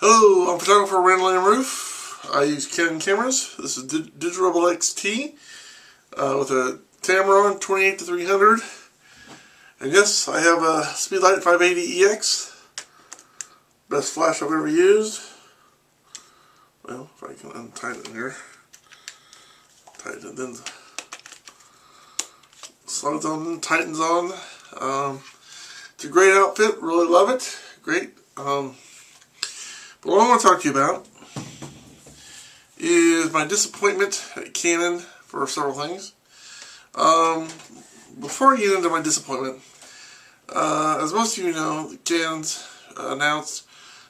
Hello, I'm photographer Randall M. Rueff. I use Canon cameras. This is Digital XT with a Tamron 28-300. And yes, I have a Speedlight 580EX. Best flash I've ever used. Well, if I can untie it in here. Tighten it, then slides on and tightens on. It's a great outfit. Really love it. Great. But what I want to talk to you about is my disappointment at Canon for several things. Before I get into my disappointment, as most of you know, Canon's announced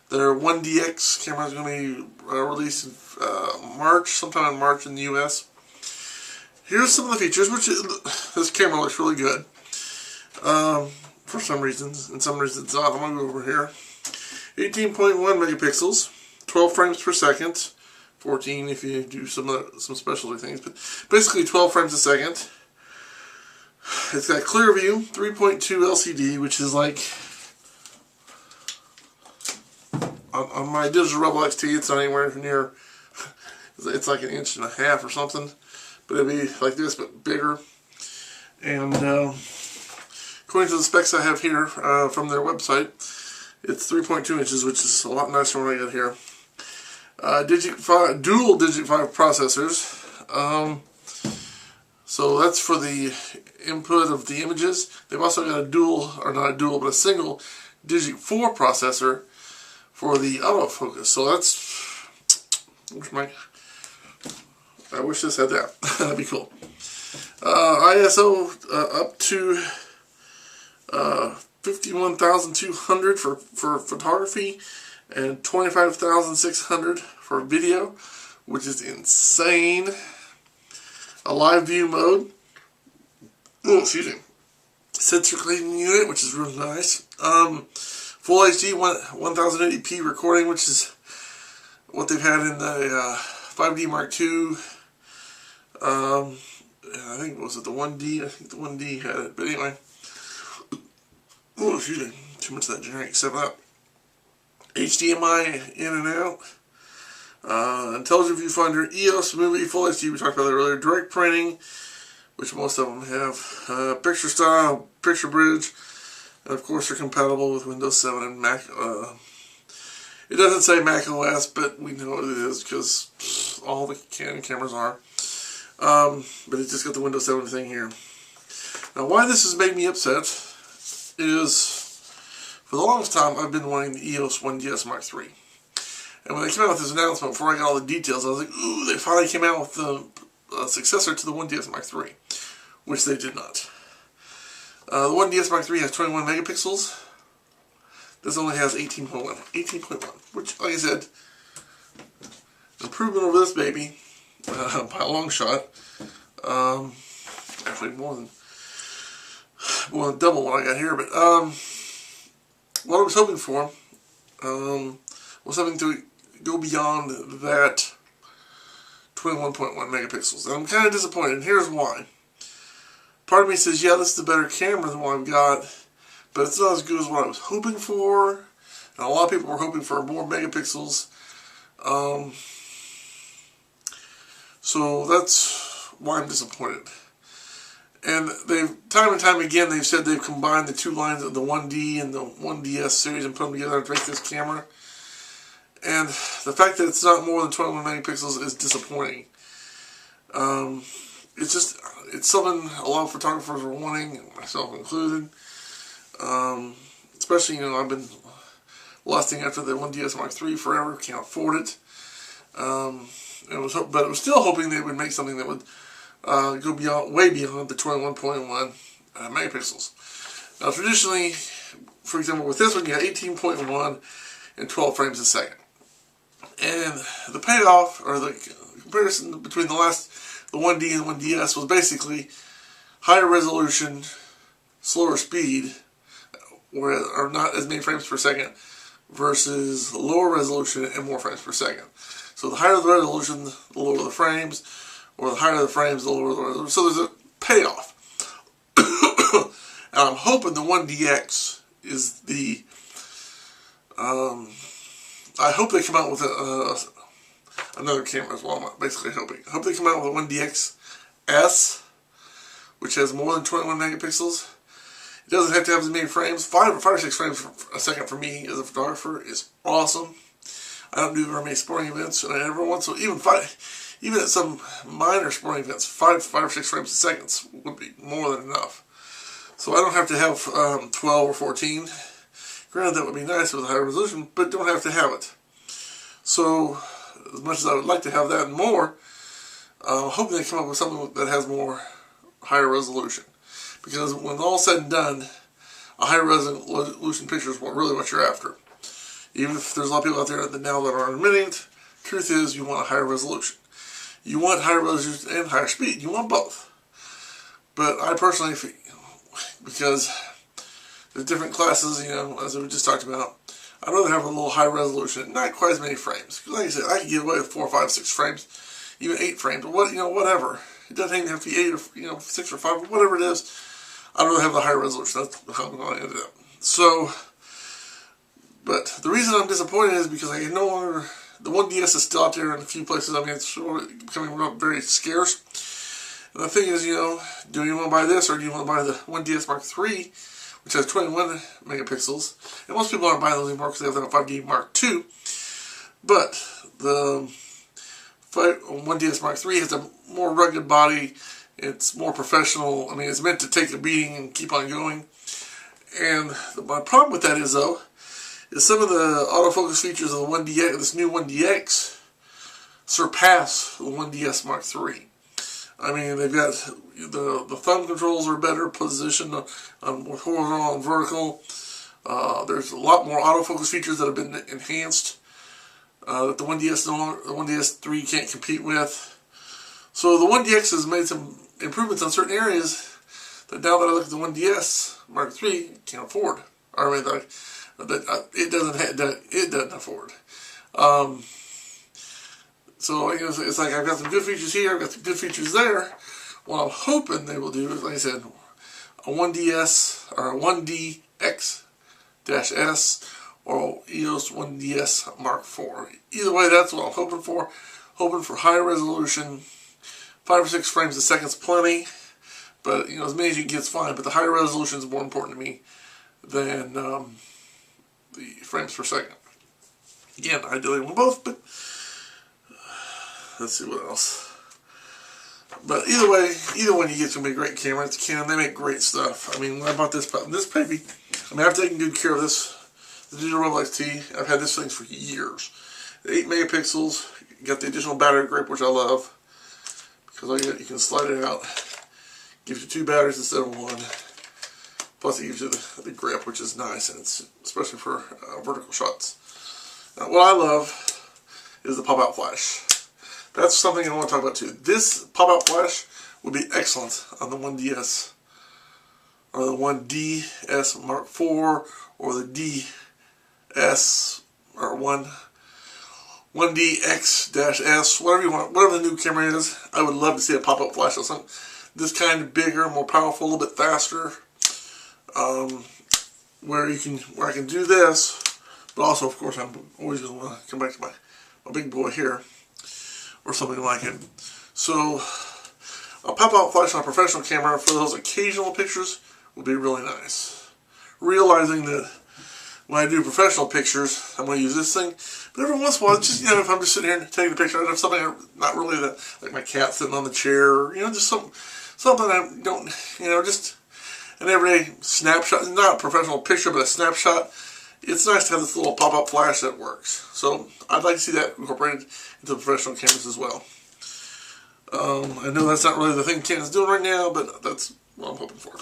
their 1DX camera is going to be released in March, sometime in March in the US. Here's some of the features, which this camera looks really good for some reasons, and some reasons it's not. I'm going to go over here. 18.1 megapixels, 12 frames per second, 14 if you do some specialty things, but basically 12 frames a second. It's got clear view, 3.2 LCD, which is like, on my Digital Rebel XT, it's not anywhere near, it's like 1.5 inches or something, but it'll be like this, but bigger. And according to the specs I have here from their website, it's 3.2 inches, which is a lot nicer than what I got here. Dual Digit 5 processors. So that's for the input of the images. They've also got a dual, or not a dual, but a single Digit 4 processor for the autofocus. So that's, I wish this had that. That'd be cool. ISO up to 51,200 for photography and 25,600 for video, which is insane. A live view mode. Oh, excuse me. Sensor cleaning unit, which is really nice. Full HD 1080p recording, which is what they've had in the 5D Mark II. I think, was it the 1D? I think the 1D had it, but anyway. Oh, excuse me. Too much of that generic stuff up. HDMI in and out. Intelligent viewfinder, EOS movie, full HD, we talked about that earlier. Direct printing, which most of them have. Picture style, picture bridge. And of course, they're compatible with Windows 7 and Mac. It doesn't say Mac OS, but we know what it is because all the Canon cameras are. But it's just got the Windows 7 thing here. Now, why this has made me upset is, for the longest time, I've been wanting the EOS 1DS Mark III. And when they came out with this announcement, before I got all the details, I was like, ooh, they finally came out with the successor to the 1DS Mark III, which they did not. The 1DS Mark III has 21 megapixels. This only has 18.1. 18.1, which, like I said, improvement over this baby, by a long shot. Actually, more than double what I got here, but what I was hoping for was something to go beyond that 21.1 megapixels. And I'm kind of disappointed, and here's why. Part of me says, yeah, this is a better camera than what I've got, but it's not as good as what I was hoping for, and a lot of people were hoping for more megapixels. So that's why I'm disappointed. And they've, time and time again, they've said they've combined the two lines of the 1D and the 1DS series and put them together to make this camera. And the fact that it's not more than 21 megapixels is disappointing. It's just, it's something a lot of photographers are wanting, myself included. Especially, you know, I've been lusting after the 1DS Mark III forever, can't afford it. But I was still hoping they would make something that would go beyond, way beyond the 21.1 megapixels. Now, traditionally, for example, with this one, you got 18.1 and 12 frames a second. And the payoff, or the comparison between the 1D and 1DS was basically higher resolution, slower speed, or not as many frames per second, versus lower resolution and more frames per second. So the higher the resolution, the lower the frames, or the higher the frames, the lower the resolution. So there's a payoff. And I'm hoping the 1DX is the I hope they come out with another camera as well. I'm basically hoping. I hope they come out with a 1DX-S, which has more than 21 megapixels. It doesn't have to have as many frames. 5 or 6 frames a second for me as a photographer is awesome. I don't do very many sporting events, and I never want so even at some minor sporting events, 5 or 6 frames a second would be more than enough. So I don't have to have 12 or 14. Granted, that would be nice with a higher resolution, but don't have to have it. So, as much as I would like to have that and more, I'm hoping they come up with something that has more higher resolution. Because when all's said and done, a higher resolution picture is really what you're after. Even if there's a lot of people out there now that are admitting it, truth is you want a higher resolution. You want higher resolution and higher speed. You want both. But I personally, because there's different classes, you know, as we just talked about, I'd rather have a little high resolution, not quite as many frames. Because like I said, I can get away with 4, 5, 6 frames, even 8 frames, but whatever. It doesn't even have to be 8 or 6 or 5, whatever it is. I'd rather have the higher resolution. That's how I'm going to end up. So, but the reason I'm disappointed is because I can no longer, the 1DS is still out there in a few places. I mean, it's becoming very scarce. And the thing is, you know, do you want to buy this or do you want to buy the 1DS Mark III, which has 21 megapixels? And most people aren't buying those anymore because they have the 5D Mark II. But the 1DS Mark III has a more rugged body. It's more professional. I mean, it's meant to take a beating and keep on going. And my problem with that is, though, is some of the autofocus features of the 1DX, this new 1DX, surpass the 1DS Mark III. I mean, they've got the thumb controls are better positioned on horizontal and vertical. There's a lot more autofocus features that have been enhanced that the 1DS 3 can't compete with. So the 1DX has made some improvements on certain areas that now that I look at the 1DS Mark III, can't afford. Or I mean, it doesn't afford. So it's like I've got some good features here, I've got some good features there. What I'm hoping they will do is, like I said, a 1DS or a 1DX-S or EOS 1DS Mark IV. Either way, that's what I'm hoping for. Hoping for higher resolution. 5 or 6 frames a second is plenty, but you know, as many as you can get is fine. But the higher resolution is more important to me than the frames per second. Again, I ideally want both, but let's see what else. But either way, either one you get is going to be a great camera. It's Canon. They make great stuff. I mean, when I bought this baby, I mean, I've taken good care of this. The Digital Rebel XT. I've had this thing for years. 8 megapixels. You got the additional battery grip, which I love. Because you can slide it out. Gives you 2 batteries instead of 1. Plus it gives you the grip, which is nice, and it's especially for vertical shots. Now, what I love is the pop-out flash. That's something I want to talk about too. This pop-out flash would be excellent on the 1DS or the 1DS Mark IV or the DS or 1DX-S, whatever you want, whatever the new camera is. I would love to see a pop-up flash or something. This kind of bigger, more powerful, a little bit faster, where I can do this, but also, of course, I'm always going to want to come back to my big boy here, or something like it. So, a pop-out flash on a professional camera for those occasional pictures would be really nice. Realizing that when I do professional pictures, I'm going to use this thing. But every once in a while, just, you know, if I'm just sitting here taking a picture, I have something not really like my cat sitting on the chair, or, you know, just something I don't, you know, just an everyday snapshot. Not a professional picture, but a snapshot. It's nice to have this little pop-up flash that works. So I'd like to see that incorporated into professional cameras as well. I know that's not really the thing Canon's doing right now, but that's what I'm hoping for.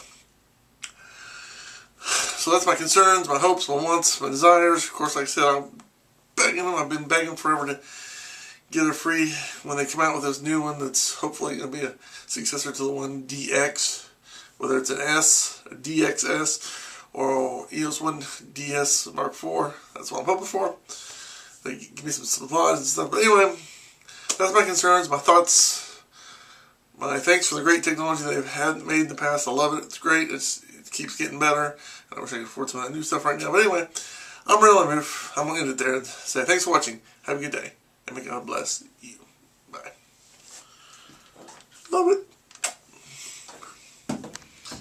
So that's my concerns, my hopes, my wants, my desires. Of course, like I said, I'm begging them. I've been begging forever to get it free when they come out with this new one that's hopefully going to be a successor to the 1DX. Whether it's an S, a DXS, or EOS 1DS Mark IV. That's what I'm hoping for. They give me some supplies and stuff. But anyway, that's my concerns, my thoughts, my thanks for the great technology they've made in the past. I love it. It's great. It keeps getting better. I wish I could afford some of that new stuff right now. But anyway, I'm Randall M. I'm going to end it there and say thanks for watching. Have a good day. And may God bless you. Bye.